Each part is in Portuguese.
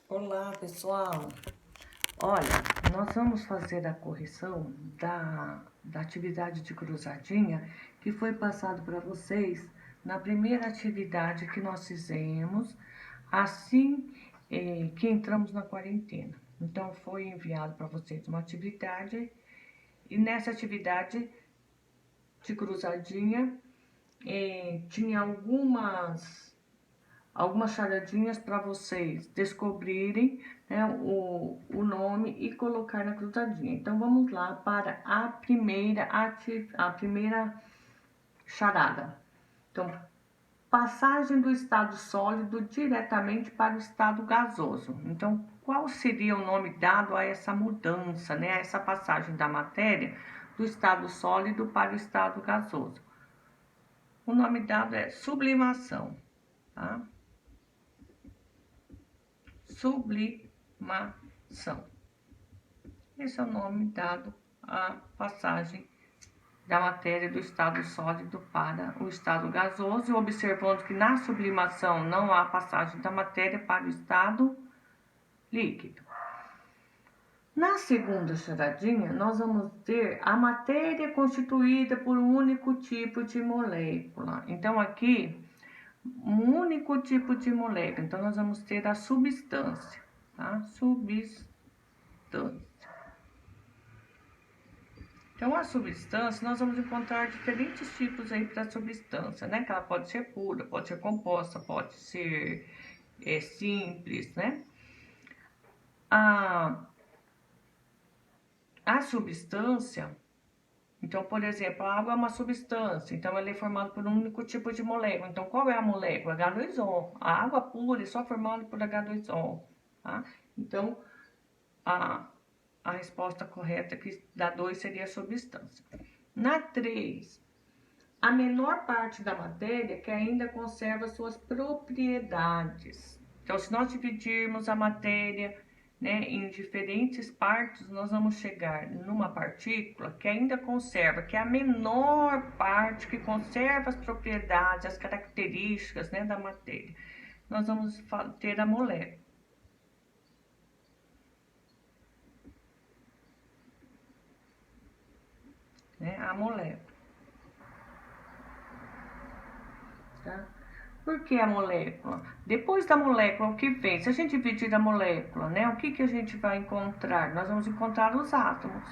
Olá, pessoal! Olha, nós vamos fazer a correção da atividade de cruzadinha que foi passado para vocês na primeira atividade que nós fizemos assim que entramos na quarentena. Então, foi enviado para vocês uma atividade e nessa atividade de cruzadinha tinha algumas charadinhas para vocês descobrirem, né, o nome e colocar na cruzadinha. Então, vamos lá para a primeira charada. Então, passagem do estado sólido diretamente para o estado gasoso. Então, qual seria o nome dado a essa mudança, né, a essa passagem da matéria do estado sólido para o estado gasoso? O nome dado é sublimação, tá? Sublimação. Esse é o nome dado à passagem da matéria do estado sólido para o estado gasoso, observando que na sublimação não há passagem da matéria para o estado líquido. Na segunda charadinha, nós vamos ter a matéria constituída por um único tipo de molécula. Então, aqui, um único tipo de molécula. Então, nós vamos ter a substância, tá? Substância. Então, a substância, nós vamos encontrar diferentes tipos aí para a substância, né? Que ela pode ser pura, pode ser composta, pode ser simples, né? A substância, então, por exemplo, a água é uma substância, então ela é formada por um único tipo de molécula. Então, qual é a molécula? H2O. A água pura é só formada por H2O, tá? Então, a resposta correta que dá 2 seria a substância. Na 3, a menor parte da matéria que ainda conserva suas propriedades. Então, se nós dividirmos a matéria, né, em diferentes partes, nós vamos chegar numa partícula que ainda conserva, que é a menor parte que conserva as propriedades, as características, né, da matéria. Nós vamos ter a molécula. Né, a molécula. Tá? Por que a molécula? Depois da molécula, o que vem? Se a gente dividir a molécula, né, o que a gente vai encontrar? Nós vamos encontrar os átomos,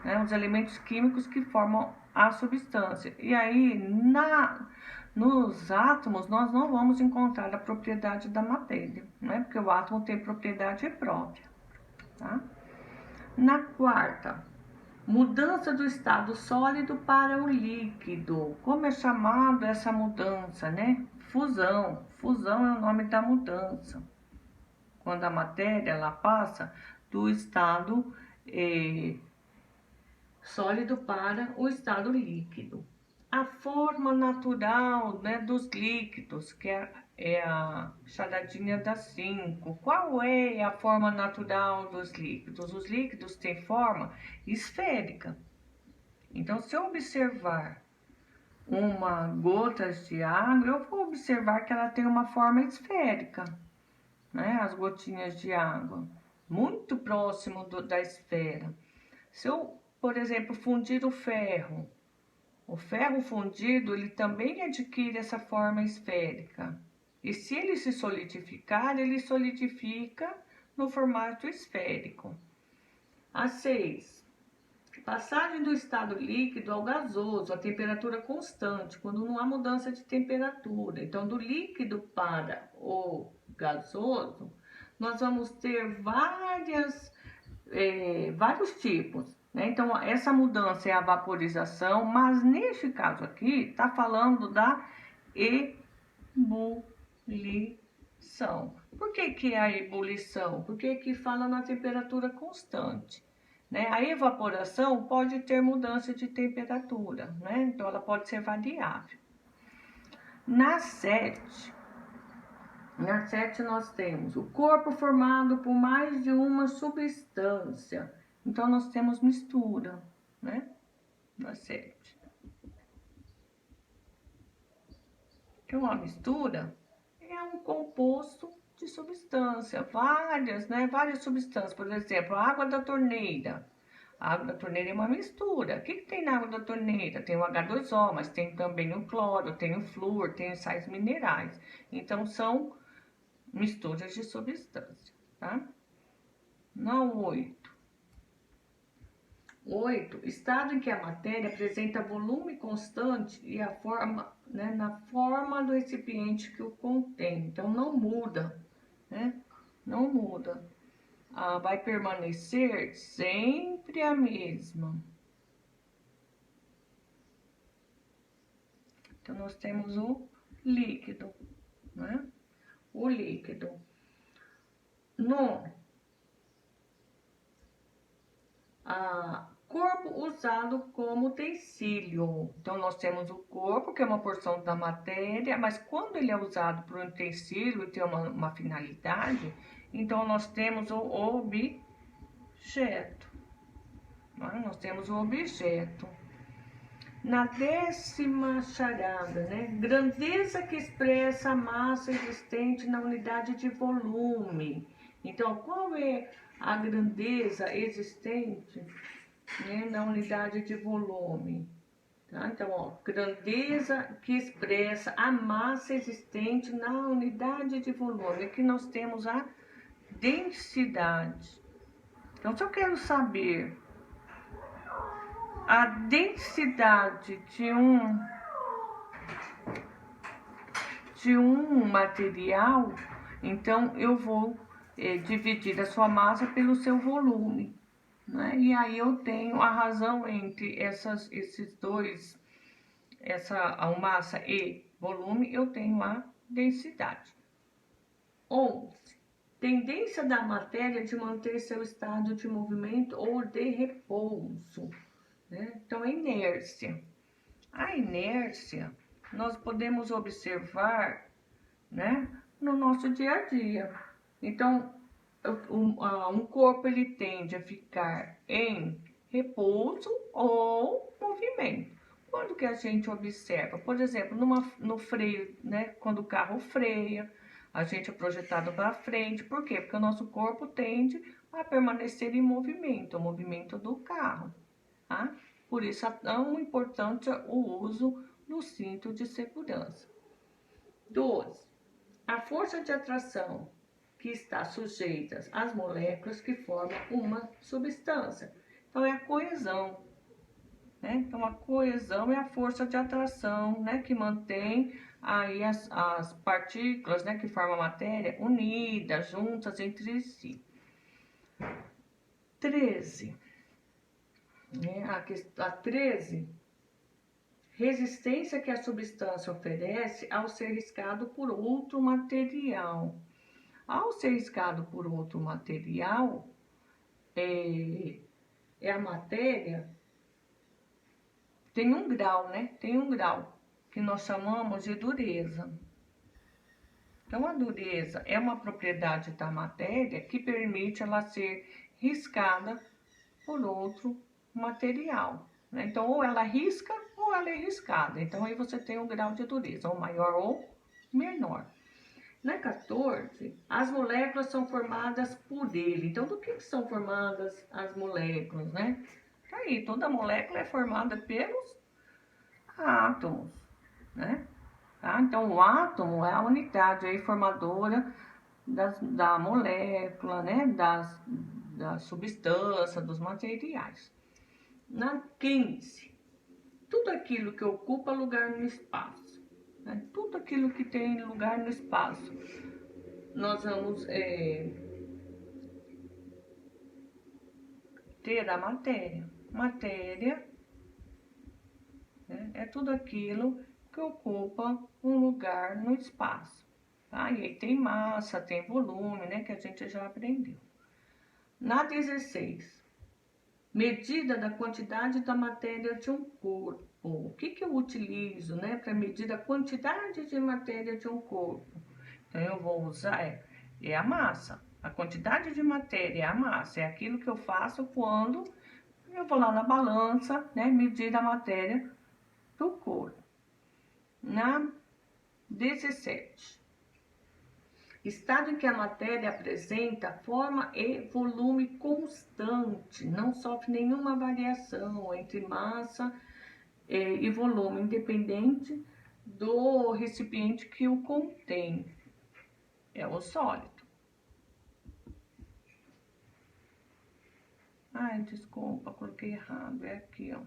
né, os elementos químicos que formam a substância. E aí, nos átomos, nós não vamos encontrar a propriedade da matéria, né, porque o átomo tem propriedade própria. Tá? Na quarta, mudança do estado sólido para o líquido. Como é chamado essa mudança, né? Fusão. Fusão é o nome da mudança. Quando a matéria ela passa do estado sólido para o estado líquido. A forma natural, né, dos líquidos, que é a charadinha da 5. Qual é a forma natural dos líquidos? Os líquidos têm forma esférica. Então, se eu observar uma gota de água, eu vou observar que ela tem uma forma esférica, né? As gotinhas de água, muito próximo da esfera. Se eu, por exemplo, fundir o ferro fundido, ele também adquire essa forma esférica. E se ele se solidificar, ele solidifica no formato esférico. A 6. Passagem do estado líquido ao gasoso, a temperatura constante, quando não há mudança de temperatura. Então, do líquido para o gasoso, nós vamos ter vários tipos. Né? Então, essa mudança é a vaporização, mas neste caso aqui, está falando da ebulição. Por que é a ebulição? Porque aqui fala na temperatura constante. Né? A evaporação pode ter mudança de temperatura, né? Então ela pode ser variável. Na 7 nós temos o corpo formado por mais de uma substância. Então nós temos mistura, né? Na 7. Então a mistura é um composto de substância, várias, né? Várias substâncias. Por exemplo, a água da torneira. A água da torneira é uma mistura. O que tem na água da torneira? Tem o H2O, mas tem também o cloro, tem o flúor, tem os sais minerais. Então, são misturas de substância, tá? Na 8. 8. Estado em que a matéria apresenta volume constante e a forma, né, na forma do recipiente que o contém. Então, não muda, né? Não muda. Vai permanecer sempre a mesma. Então, nós temos o líquido, né? O líquido. No corpo usado como utensílio. Então, nós temos o corpo, que é uma porção da matéria, mas quando ele é usado por um utensílio e tem uma finalidade, então nós temos o objeto. Nós temos o objeto. Na 10ª charada, né? Grandeza que expressa a massa existente na unidade de volume. Então, qual é a grandeza existente, né, na unidade de volume? Tá? Então, ó, grandeza que expressa a massa existente na unidade de volume. Aqui nós temos a densidade. Então, se eu quero saber a densidade de um material, então eu vou dividir a sua massa pelo seu volume, né? E aí eu tenho a razão entre esses dois, a massa e volume, eu tenho a densidade. 11. Tendência da matéria de manter seu estado de movimento ou de repouso, né? Então, a inércia. A inércia nós podemos observar, né, no nosso dia a dia. Então, um corpo ele tende a ficar em repouso ou movimento. Quando que a gente observa? Por exemplo, no freio, né, quando o carro freia, a gente é projetado para frente. Por quê? Porque o nosso corpo tende a permanecer em movimento, o movimento do carro, tá? Por isso é tão importante o uso do cinto de segurança. 12. A força de atração que está sujeita às moléculas que formam uma substância. Então, é a coesão, né? Então, a coesão é a força de atração, né, que mantém aí as partículas, né, que formam a matéria unidas, juntas entre si. 13. A 13. Resistência que a substância oferece ao ser riscado por outro material. Ao ser riscado por outro material, a matéria tem um grau, né? Tem um grau que nós chamamos de dureza. Então, a dureza é uma propriedade da matéria que permite ela ser riscada por outro material, né? Então, ou ela risca ou ela é riscada. Então, aí você tem um grau de dureza, ou maior ou menor. Na 14, as moléculas são formadas por ele. Então, do que são formadas as moléculas, né? Aí, toda molécula é formada pelos átomos, né? Tá? Então, o átomo é a unidade aí formadora da molécula, né? Da substância, dos materiais. Na 15, tudo aquilo que ocupa lugar no espaço, né? Tudo aquilo que tem lugar no espaço, nós vamos ter a matéria. Matéria, né, é tudo aquilo que ocupa um lugar no espaço. Tá? E aí tem massa, tem volume, né, que a gente já aprendeu. Na 16, medida da quantidade da matéria de um corpo. O que eu utilizo, né, para medir a quantidade de matéria de um corpo? Então, eu vou usar a massa. A quantidade de matéria é a massa. É aquilo que eu faço quando eu vou lá na balança, né, medir a matéria do corpo. Na 17. Estado em que a matéria apresenta forma e volume constante, não sofre nenhuma variação entre massa e volume, independente do recipiente que o contém. É o sólido. Ai, desculpa, coloquei errado. É aqui, ó.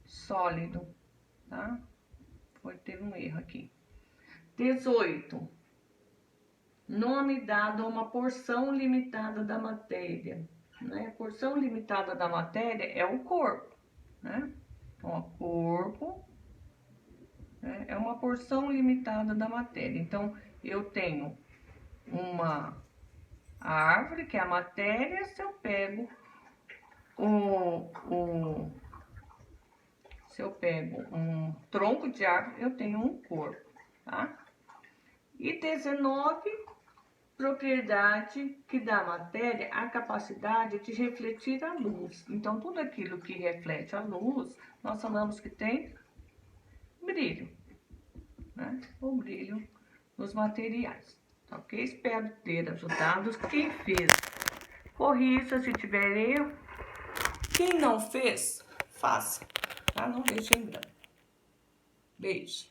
Sólido, tá? Teve um erro aqui. 18. Nome dado a uma porção limitada da matéria. Né? A porção limitada da matéria é o corpo, né? Então, o corpo, né, é uma porção limitada da matéria. Então, eu tenho uma árvore, que é a matéria. Se eu pego se eu pego um tronco de árvore, eu tenho um corpo, tá? E 19, propriedade que dá à matéria a capacidade de refletir a luz. Então, tudo aquilo que reflete a luz, nós falamos que tem brilho, né? O brilho nos materiais. Ok? Espero ter ajudado. Quem fez, corrija se tiver erro. Quem não fez, faça, tá? Não deixe em branco. Beijo.